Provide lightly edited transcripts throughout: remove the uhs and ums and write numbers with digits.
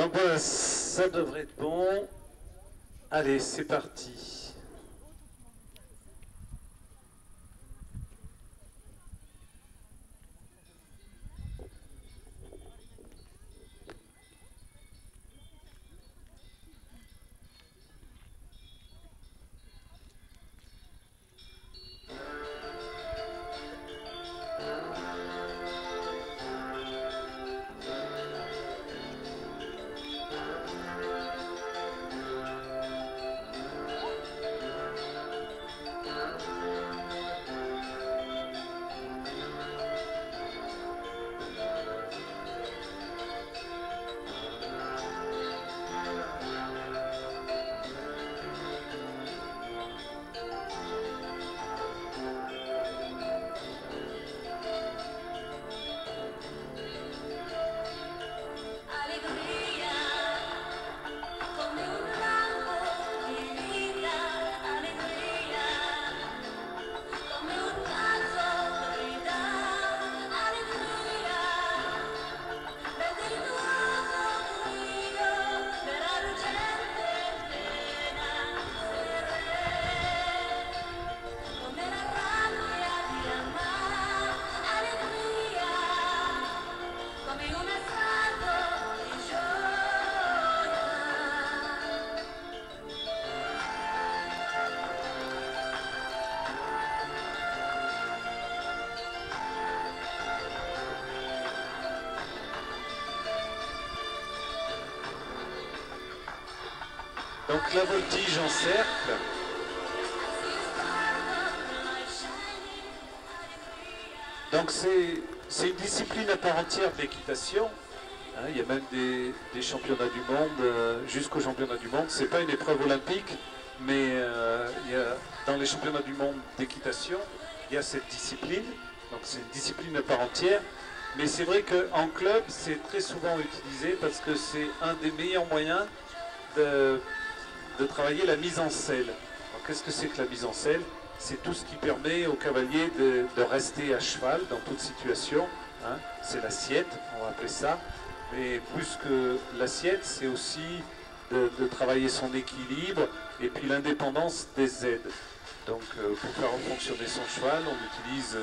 Donc voilà, ça devrait être bon. Allez, c'est parti. Donc la voltige en cercle. Donc c'est une discipline à part entière de l'équitation. Hein, il y a même des championnats du monde, jusqu'aux championnats du monde. C'est pas une épreuve olympique, mais dans les championnats du monde d'équitation, il y a cette discipline. Donc c'est une discipline à part entière. Mais c'est vrai qu'en club, c'est très souvent utilisé parce que c'est un des meilleurs moyens de travailler la mise en selle. Qu'est-ce que c'est que la mise en selle? C'est tout ce qui permet au cavalier de rester à cheval dans toute situation. Hein. C'est l'assiette, on va appeler ça. Mais plus que l'assiette, c'est aussi de travailler son équilibre et puis l'indépendance des aides. Donc pour faire fonctionner son cheval, on utilise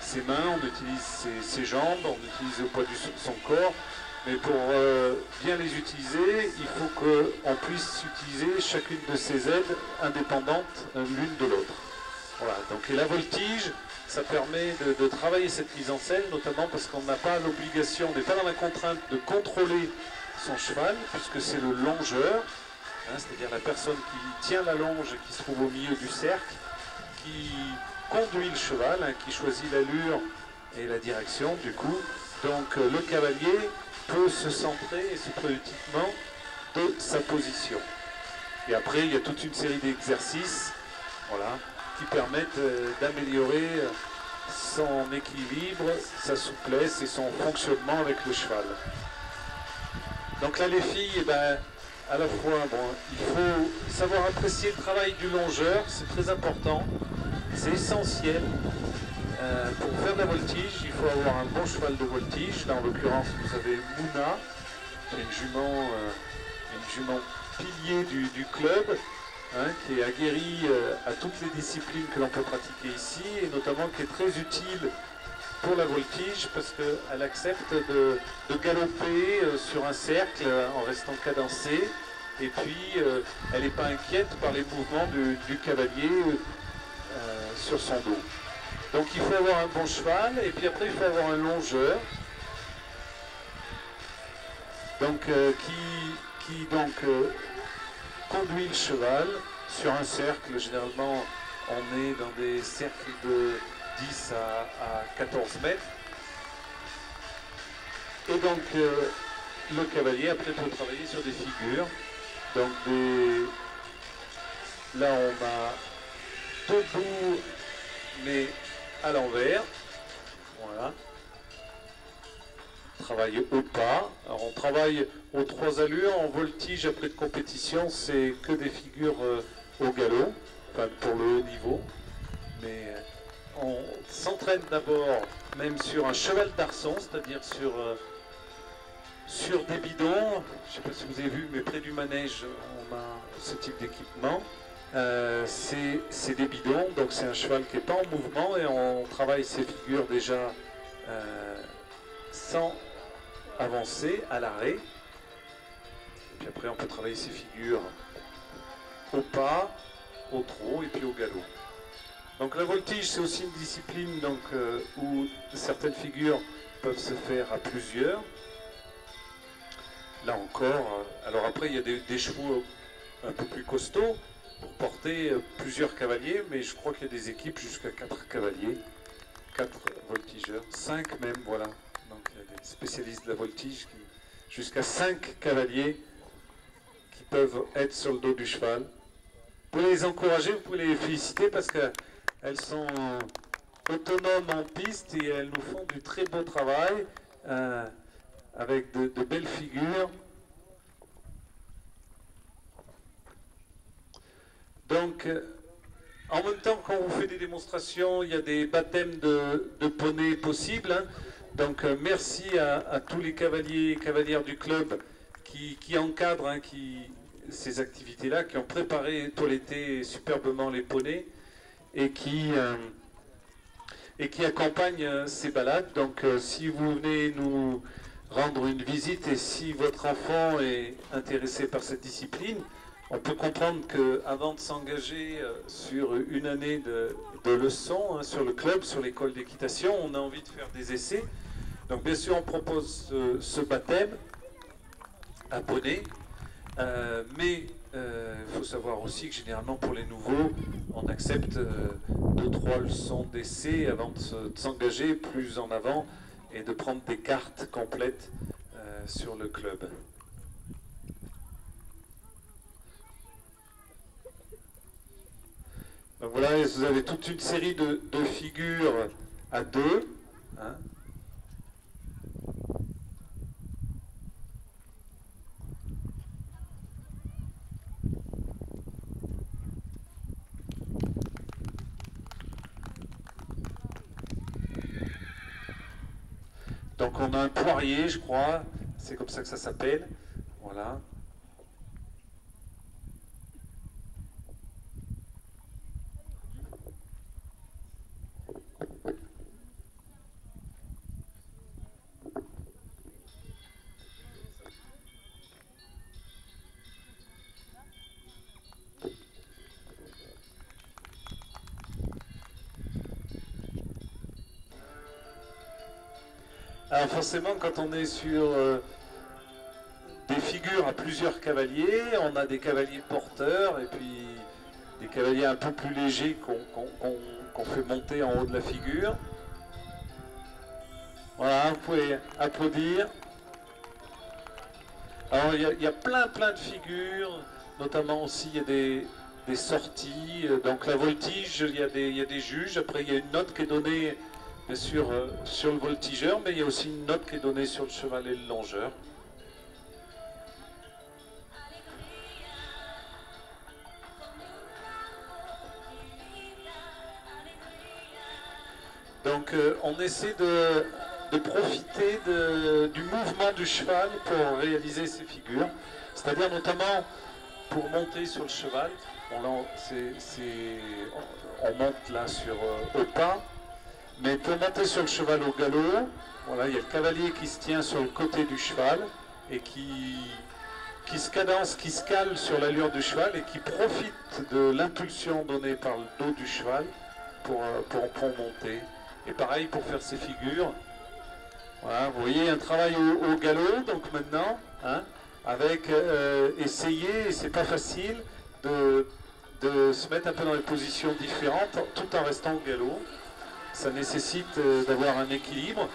ses mains, on utilise ses jambes, on utilise le poids de son corps. Mais pour bien les utiliser, il faut qu'on puisse utiliser chacune de ces aides indépendantes l'une de l'autre. Voilà, donc et la voltige, ça permet de travailler cette mise en selle, notamment parce qu'on n'a pas l'obligation, on n'est pas dans la contrainte de contrôler son cheval, puisque c'est le longeur, hein, c'est-à-dire la personne qui tient la longe et qui se trouve au milieu du cercle, qui conduit le cheval, hein, qui choisit l'allure et la direction du coup. Donc le cavalier peut se centrer et se préoccuper uniquement de sa position. Et après, il y a toute une série d'exercices, voilà, qui permettent d'améliorer son équilibre, sa souplesse et son fonctionnement avec le cheval. Donc là, les filles, eh ben, à la fois, bon, il faut savoir apprécier le travail du longeur, c'est très important, c'est essentiel. Pour faire de la voltige, il faut avoir un bon cheval de voltige. Là, en l'occurrence, vous avez Mouna, qui est une jument pilier du club, hein, qui est aguerrie à toutes les disciplines que l'on peut pratiquer ici, et notamment qui est très utile pour la voltige, parce qu'elle accepte de galoper sur un cercle en restant cadencée, et puis elle n'est pas inquiète par les mouvements du cavalier sur son dos. Donc il faut avoir un bon cheval et puis après il faut avoir un longeur donc, qui conduit le cheval sur un cercle. Généralement on est dans des cercles de 10 à 14 mètres. Et donc le cavalier après peut travailler sur des figures. Donc là on a debout mais à l'envers, voilà. Travaille au pas. Alors on travaille aux 3 allures. En voltige après de compétition, c'est que des figures au galop, enfin pour le haut niveau. Mais on s'entraîne d'abord même sur un cheval d'arçon, c'est-à-dire sur sur des bidons. Je ne sais pas si vous avez vu, mais près du manège, on a ce type d'équipement. C'est des bidons, donc c'est un cheval qui n'est pas en mouvement et on travaille ses figures déjà sans avancer à l'arrêt. Et puis après on peut travailler ses figures au pas, au trot et puis au galop. Donc la voltige c'est aussi une discipline donc, où certaines figures peuvent se faire à plusieurs. Là encore, alors après il y a des chevaux un peu plus costauds pour porter plusieurs cavaliers, mais je crois qu'il y a des équipes jusqu'à 4 cavaliers, 4 voltigeurs, 5 même, voilà. Donc il y a des spécialistes de la voltige, jusqu'à 5 cavaliers qui peuvent être sur le dos du cheval. Vous pouvez les encourager, vous pouvez les féliciter parce qu'elles sont autonomes en piste et elles nous font du très beau travail avec de belles figures. Donc, en même temps, quand on fait des démonstrations, il y a des baptêmes de poney possibles. Hein. Donc, merci à tous les cavaliers et cavalières du club qui encadrent ces activités-là, qui ont préparé tout l'été superbement les poneys et qui accompagnent ces balades. Donc, si vous venez nous rendre une visite et si votre enfant est intéressé par cette discipline, on peut comprendre qu'avant de s'engager sur une année de leçons, hein, sur le club, sur l'école d'équitation, on a envie de faire des essais. Donc bien sûr, on propose ce baptême à poney, mais il faut savoir aussi que généralement pour les nouveaux, on accepte 2-3 leçons d'essai avant de s'engager plus en avant et de prendre des cartes complètes sur le club. Donc voilà, vous avez toute une série de figures à deux. Hein. Donc on a un poirier, je crois, c'est comme ça que ça s'appelle. Voilà. Alors forcément, quand on est sur des figures à plusieurs cavaliers, on a des cavaliers porteurs et puis des cavaliers un peu plus légers qu'on fait monter en haut de la figure. Voilà, vous pouvez applaudir. Alors il y a plein de figures, notamment aussi il y a des sorties. Donc la voltige, il y a des juges, après il y a une note qui est donnée bien sûr sur le voltigeur, mais il y a aussi une note qui est donnée sur le cheval et le longeur. Donc on essaie de profiter du mouvement du cheval pour réaliser ces figures, c'est-à-dire notamment pour monter sur le cheval. Bon, là, on monte là au pas. Mais pour monter sur le cheval au galop, voilà, il y a le cavalier qui se tient sur le côté du cheval et qui se cadence, qui se cale sur l'allure du cheval et qui profite de l'impulsion donnée par le dos du cheval pour monter. Et pareil pour faire ses figures. Voilà, vous voyez un travail au galop, donc maintenant, hein, avec essayer, et c'est pas facile, de se mettre un peu dans des positions différentes tout en restant au galop. Ça nécessite d'avoir un équilibre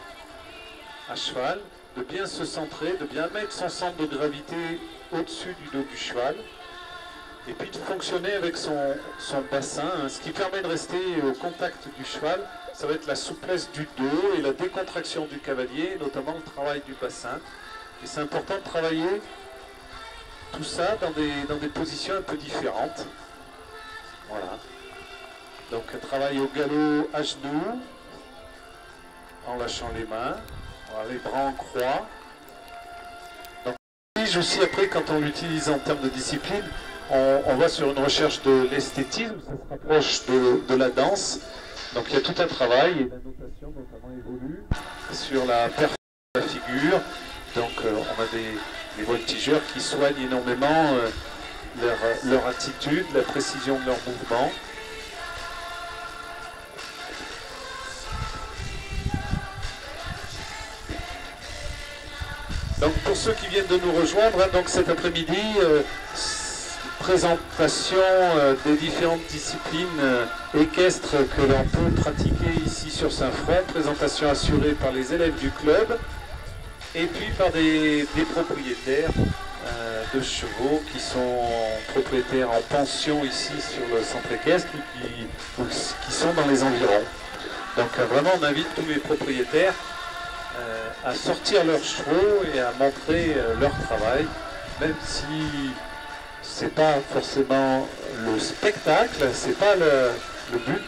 à cheval, de bien se centrer, de bien mettre son centre de gravité au-dessus du dos du cheval, et puis de fonctionner avec son bassin, hein, ce qui permet de rester au contact du cheval. Ça va être la souplesse du dos et la décontraction du cavalier, notamment le travail du bassin. Et c'est important de travailler tout ça dans des positions un peu différentes. Voilà. Donc un travail au galop à genoux, en lâchant les mains, voilà, les bras en croix. prestige aussi, après, quand on l'utilise en termes de discipline, on va sur une recherche de l'esthétisme, ça se rapproche de la danse. Donc il y a tout un travail, et la notation notamment évolue sur la performance de la figure. Donc on a des voltigeurs qui soignent énormément leur attitude, la précision de leur mouvement. Donc pour ceux qui viennent de nous rejoindre, donc cet après-midi, présentation des différentes disciplines équestres que l'on peut pratiquer ici sur Saint-Front, présentation assurée par les élèves du club et puis par des propriétaires de chevaux qui sont propriétaires en pension ici sur le centre équestre ou qui sont dans les environs. Donc vraiment on invite tous les propriétaires à sortir leurs chevaux et à montrer leur travail, même si c'est pas forcément le spectacle, c'est pas le but.